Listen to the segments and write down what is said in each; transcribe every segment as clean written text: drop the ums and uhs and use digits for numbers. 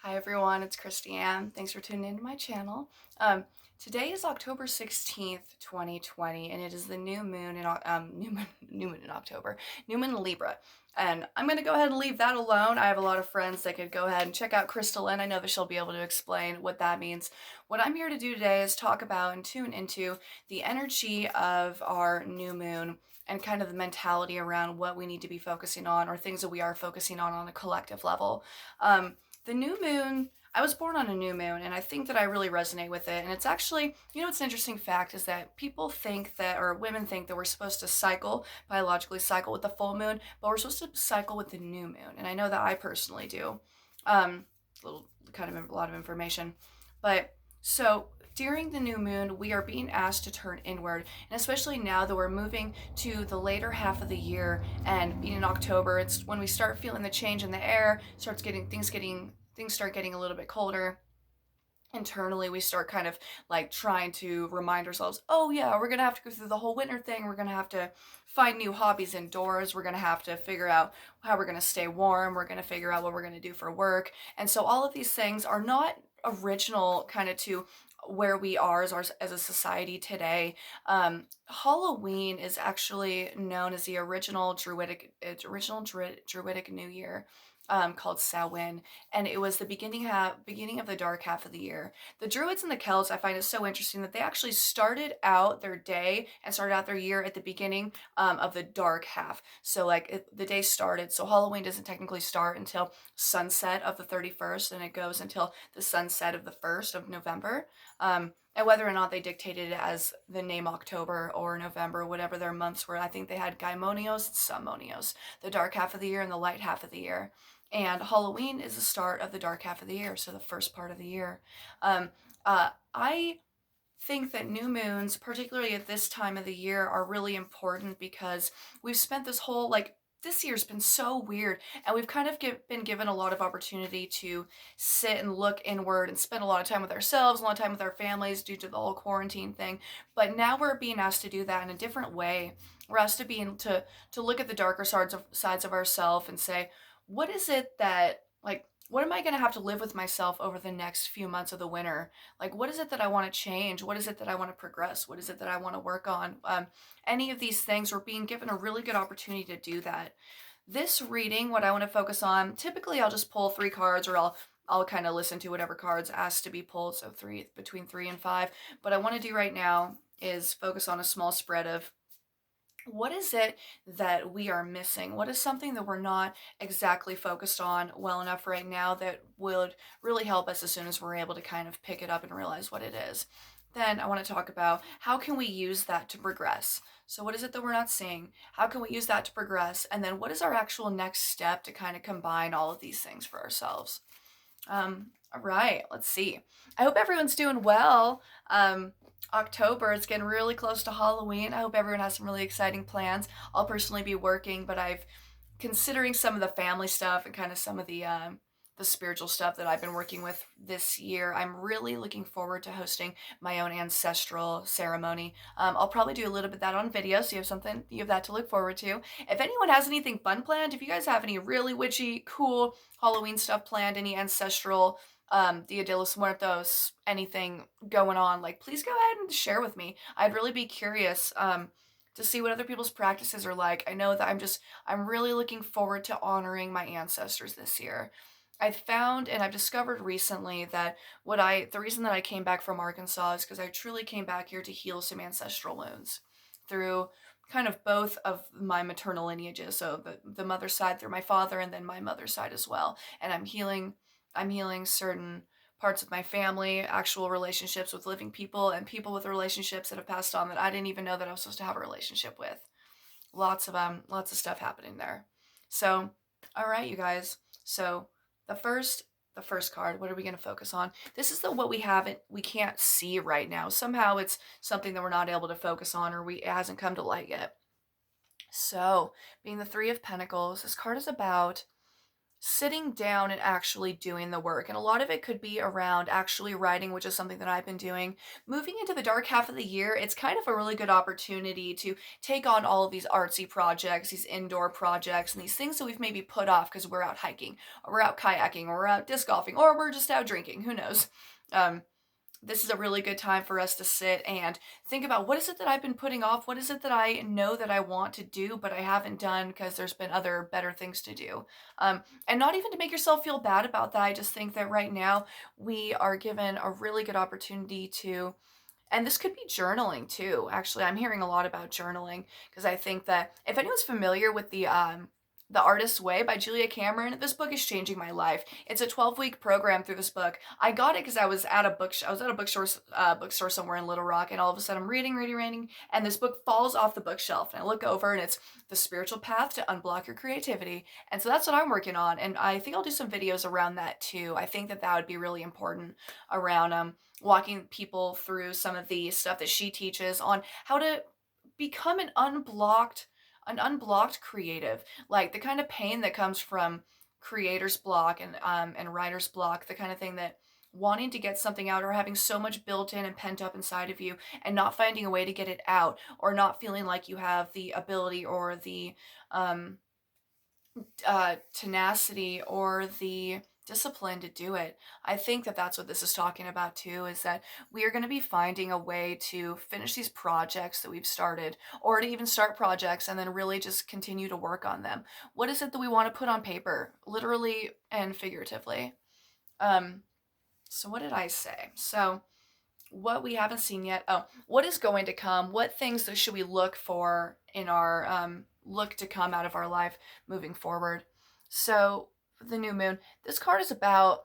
Hi everyone, it's Christiane. Thanks for tuning into my channel. Um, Today is October 16th, 2020, and it is the new moon in new moon in October, new moon in Libra. And I'm gonna go ahead and leave that alone. I have a lot of friends that could go ahead and check out Crystalline. I know that she'll be able to explain what that means. What I'm here to do today is talk about and tune into the energy of our new moon and kind of the mentality around what we need to be focusing on or things that we are focusing on a collective level. The new moon, I was born on a new moon, and I think that I really resonate with it. And it's actually, it's an interesting fact is that people think that, or women think that we're supposed to cycle, biologically cycle with the full moon, but we're supposed to cycle with the new moon. And I know that I personally do. Little kind of a lot of information. But so during the new moon, we are being asked to turn inward. And especially now that we're moving to the later half of the year and being in October, it's when we start feeling the change in the air, starts getting things start getting a little bit colder. Internally, we start kind of like trying to remind ourselves, oh yeah, we're gonna have to go through the whole winter thing. We're gonna have to find new hobbies indoors. We're gonna have to figure out how we're gonna stay warm. We're gonna figure out what we're gonna do for work. And so all of these things are not original kind of to where we are as a society today. Halloween is actually known as the original druidic New Year, called Samhain, and it was the beginning of the dark half of the year. The Druids and the Celts, I find it so interesting that they actually started out their day and started out their year at the beginning, of the dark half. So the day started. So Halloween doesn't technically start until sunset of the 31st, and it goes until the sunset of the 1st of November. And whether or not they dictated it as the name October or November, whatever their months were, I think they had Gaimonios and Summonios, the dark half of the year and the light half of the year. And Halloween is the start of the dark half of the year, so the first part of the year. I think that new moons, particularly at this time of the year, are really important because we've spent this whole this year's been so weird, and we've kind of been given a lot of opportunity to sit and look inward and spend a lot of time with ourselves, a lot of time with our families due to the whole quarantine thing. But now we're being asked to do that in a different way. We're asked to be in, to look at the darker sides of ourselves and say, what is it that what am I going to have to live with myself over the next few months of the winter? Like, what is it that I want to change? What is it that I want to progress? What is it that I want to work on? Any of these things, we're being given a really good opportunity to do that. This reading, what I want to focus on, typically I'll just pull three cards, or I'll kind of listen to whatever cards asked to be pulled, so between 3 and 5. What I want to do right now is focus on a small spread of what is it that we are missing? What is something that we're not exactly focused on well enough right now that would really help us as soon as we're able to kind of pick it up and realize what it is? Then I want to talk about how can we use that to progress? So what is it that we're not seeing? How can we use that to progress? And then what is our actual next step to kind of combine all of these things for ourselves? All right, let's see. I hope everyone's doing well. October, it's getting really close to Halloween. I hope everyone has some really exciting plans. I'll personally be working, but I've considering some of the family stuff and kind of some of the spiritual stuff that I've been working with this year. I'm really looking forward to hosting my own ancestral ceremony. I'll probably do a little bit of that on video, so you have that to look forward to. If anyone has anything fun planned, if you guys have any really witchy, cool Halloween stuff planned, any ancestral, Dia de los Muertos, anything going on, like please go ahead and share with me. I'd really be curious to see what other people's practices are like. I know that I'm really looking forward to honoring my ancestors this year. I've found and I've discovered recently that the reason that I came back from Arkansas is because I truly came back here to heal some ancestral wounds through kind of both of my maternal lineages. So the mother's side through my father, and then my mother's side as well. And I'm healing certain parts of my family, actual relationships with living people, and people with relationships that have passed on that I didn't even know that I was supposed to have a relationship with. Lots of stuff happening there. So, all right, you guys. So the first the first card, what are we going to focus on? This is what we can't see right now. Somehow it's something that we're not able to focus on, or it hasn't come to light yet. So, being the 3 of Pentacles, this card is about sitting down and actually doing the work. And a lot of it could be around actually writing, which is something that I've been doing. Moving into the dark half of the year, it's kind of a really good opportunity to take on all of these artsy projects, these indoor projects, and these things that we've maybe put off because we're out hiking, or we're out kayaking, or we're out disc golfing, or we're just out drinking. Who knows? Um, this is a really good time for us to sit and think about what is it that I've been putting off? What is it that I know that I want to do, but I haven't done because there's been other better things to do? And not even to make yourself feel bad about that. I just think that right now we are given a really good opportunity to, and this could be journaling too. Actually, I'm hearing a lot about journaling because I think that if anyone's familiar with the Artist's Way by Julia Cameron, this book is changing my life. It's a 12-week program through this book. I got it because I was at a bookstore somewhere in Little Rock, and all of a sudden I'm reading, and this book falls off the bookshelf, and I look over, and it's The Spiritual Path to Unblock Your Creativity, and so that's what I'm working on, and I think I'll do some videos around that too. I think that that would be really important around walking people through some of the stuff that she teaches on how to become an unblocked creative, like the kind of pain that comes from creator's block and writer's block, the kind of thing that wanting to get something out or having so much built in and pent up inside of you and not finding a way to get it out or not feeling like you have the ability or the um tenacity or the discipline to do it. I think that that's what this is talking about too, is that we are going to be finding a way to finish these projects that we've started or to even start projects and then really just continue to work on them. What is it that we want to put on paper, literally and figuratively? Um, so what did I say? So what we haven't seen yet. Oh, what is going to come? What things should we look for in our look to come out of our life moving forward? So the new moon. This card is about.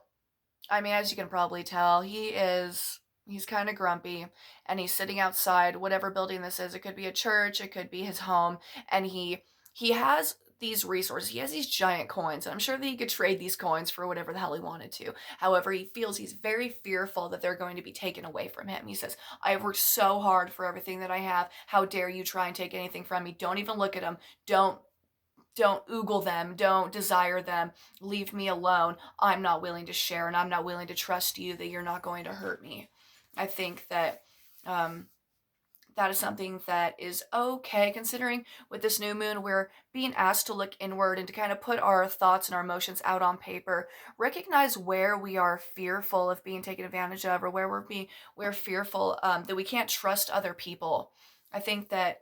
I mean, as you can probably tell, he's kind of grumpy, and he's sitting outside whatever building this is. It could be a church, it could be his home, and he has these resources. He has these giant coins, and I'm sure that he could trade these coins for whatever the hell he wanted to. However, he feels he's very fearful that they're going to be taken away from him. He says, "I have worked so hard for everything that I have. How dare you try and take anything from me? Don't even look at them. Don't oogle them, don't desire them, leave me alone. I'm not willing to share, and I'm not willing to trust you that you're not going to hurt me." I think that um, that is something that is okay, considering with this new moon, we're being asked to look inward and to kind of put our thoughts and our emotions out on paper, recognize where we are fearful of being taken advantage of, or where we're fearful that we can't trust other people. I think that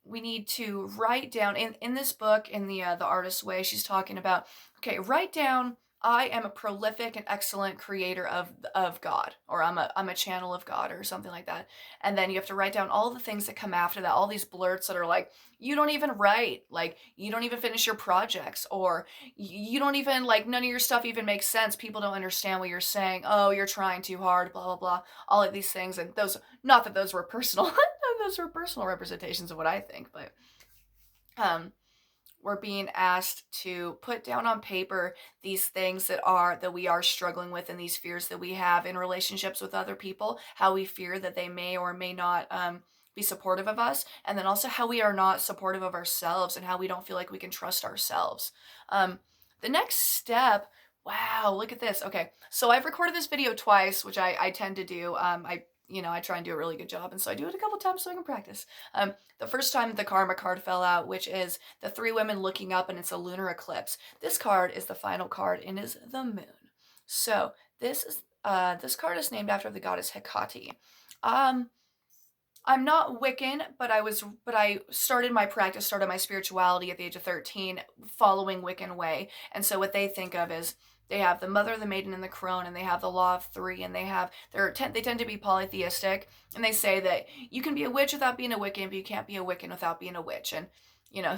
we need to write down in this book, in the Artist's Way, she's talking about, okay, write down, I am a prolific and excellent creator of God, or I'm a channel of God, or something like that. And then you have to write down all the things that come after that, all these blurts that are like, you don't even write, like you don't even finish your projects, or you don't even, like, none of your stuff even makes sense, people don't understand what you're saying, oh, you're trying too hard, blah blah blah, all of these things. And those, not that those were personal, those were personal representations of what I think, but um, we're being asked to put down on paper these things that we are struggling with, and these fears that we have in relationships with other people, how we fear that they may or may not be supportive of us, and then also how we are not supportive of ourselves and how we don't feel like we can trust ourselves. Um, the next step. Wow, look at this. Okay, so I've recorded this video twice, which I tend to do. I try and do a really good job, and so I do it a couple times so I can practice. The first time the karma card fell out, which is the three women looking up, and it's a lunar eclipse. This card is the final card and is the moon. So this card is named after the goddess Hecate. Um, I'm not Wiccan, but I started my practice, started my spirituality at the age of 13, following Wiccan way. And so what they think of is they have the mother, the maiden, and the crone, and they have the law of three, and they tend to be polytheistic, and they say that you can be a witch without being a Wiccan, but you can't be a Wiccan without being a witch. And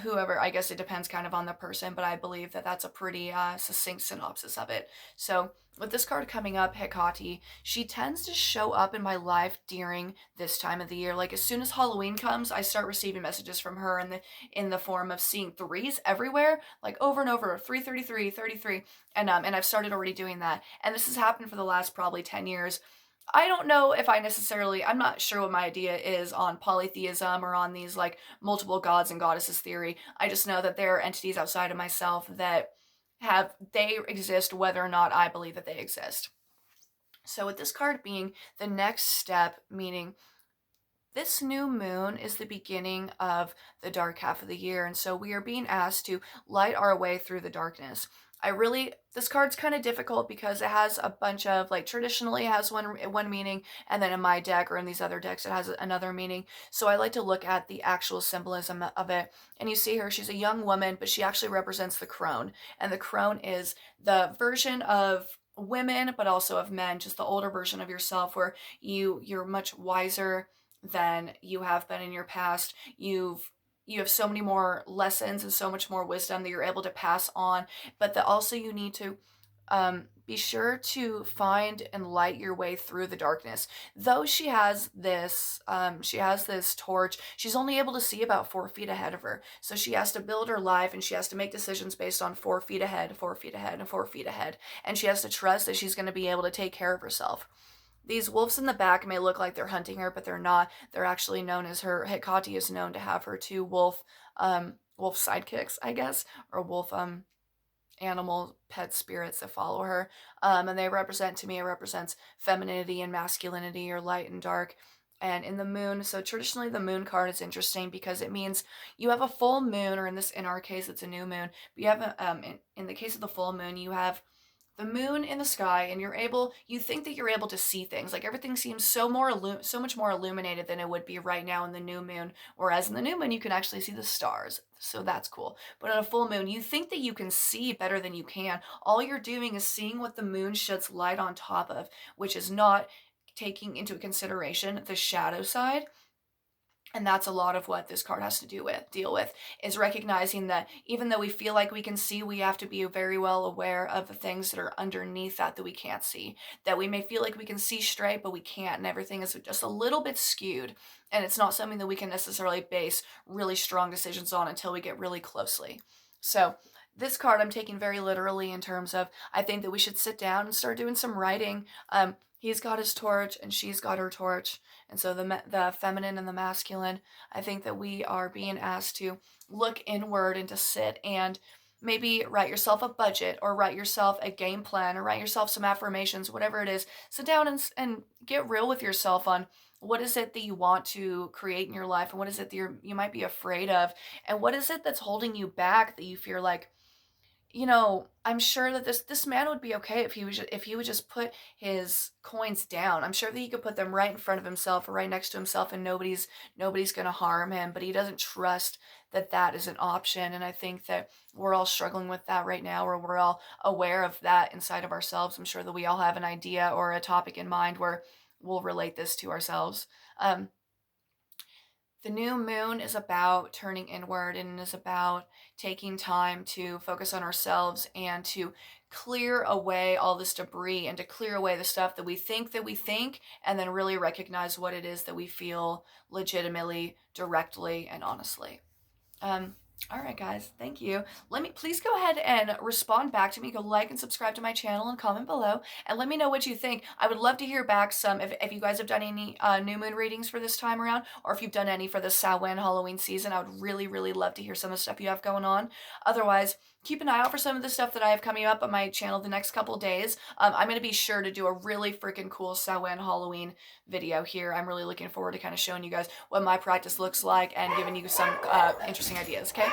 whoever, I guess it depends kind of on the person, but I believe that that's a pretty succinct synopsis of it. So with this card coming up, Hecate, she tends to show up in my life during this time of the year. Like as soon as Halloween comes, I start receiving messages from her in the form of seeing threes everywhere, like over and over, 333, 33, and I've started already doing that. And this has happened for the last probably 10 years. I don't know if I'm not sure what my idea is on polytheism or on these like multiple gods and goddesses theory. I just know that there are entities outside of myself that they exist whether or not I believe that they exist. So with this card being the next step, meaning this new moon is the beginning of the dark half of the year, and so we are being asked to light our way through the darkness. This card's kind of difficult because it has a bunch of, like, traditionally it has one meaning, and then in my deck or in these other decks it has another meaning. So I like to look at the actual symbolism of it. And you see her, she's a young woman, but she actually represents the crone. And the crone is the version of women, but also of men, just the older version of yourself, where you're much wiser than you have been in your past. You have so many more lessons and so much more wisdom that you're able to pass on, but that also you need to be sure to find and light your way through the darkness. Though she has this torch. She's only able to see about 4 feet ahead of her, so she has to build her life and she has to make decisions based on 4 feet ahead, 4 feet ahead, and 4 feet ahead, and she has to trust that she's going to be able to take care of herself. These wolves in the back may look like they're hunting her, but they're not. They're actually known as her. Hecate is known to have her two wolf sidekicks, I guess, or wolf animal pet spirits that follow her. And they represent, to me, it represents femininity and masculinity, or light and dark. And in the moon, so traditionally the moon card is interesting because it means you have a full moon, or in our case, it's a new moon. But you have in the case of the full moon, you have the moon in the sky, and you think that you're able to see things, like everything seems so much more illuminated than it would be right now in the new moon, whereas in the new moon you can actually see the stars, so that's cool. But on a full moon you think that you can see better than you can. All you're doing is seeing what the moon sheds light on top of, which is not taking into consideration the shadow side. And that's a lot of what this card has to deal with, is recognizing that even though we feel like we can see, we have to be very well aware of the things that are underneath that we can't see. That we may feel like we can see straight, but we can't, and everything is just a little bit skewed. And it's not something that we can necessarily base really strong decisions on until we get really closely. So this card I'm taking very literally, in terms of, I think that we should sit down and start doing some writing. He's got his torch and she's got her torch, and so the feminine and the masculine. I think that we are being asked to look inward and to sit and maybe write yourself a budget, or write yourself a game plan, or write yourself some affirmations, whatever it is. Sit down and get real with yourself on what is it that you want to create in your life, and what is it that you might be afraid of, and what is it that's holding you back, that you fear like, I'm sure that this man would be okay if he would just put his coins down. I'm sure that he could put them right in front of himself, or right next to himself, and nobody's going to harm him, but he doesn't trust that that is an option. And I think that we're all struggling with that right now, or we're all aware of that inside of ourselves. I'm sure that we all have an idea or a topic in mind where we'll relate this to ourselves. The new moon is about turning inward, and is about taking time to focus on ourselves and to clear away all this debris, and to clear away the stuff that we think, and then really recognize what it is that we feel legitimately, directly, and honestly. Um, all right, guys, thank you. Please go ahead and respond back to me. Go like and subscribe to my channel and comment below, and let me know what you think. I would love to hear back if you guys have done any new moon readings for this time around, or if you've done any for the Samhain Halloween season. I would really, really love to hear some of the stuff you have going on. Otherwise, keep an eye out for some of the stuff that I have coming up on my channel the next couple days. I'm going to be sure to do a really freaking cool Samhain Halloween video here. I'm really looking forward to kind of showing you guys what my practice looks like, and giving you some interesting ideas, okay?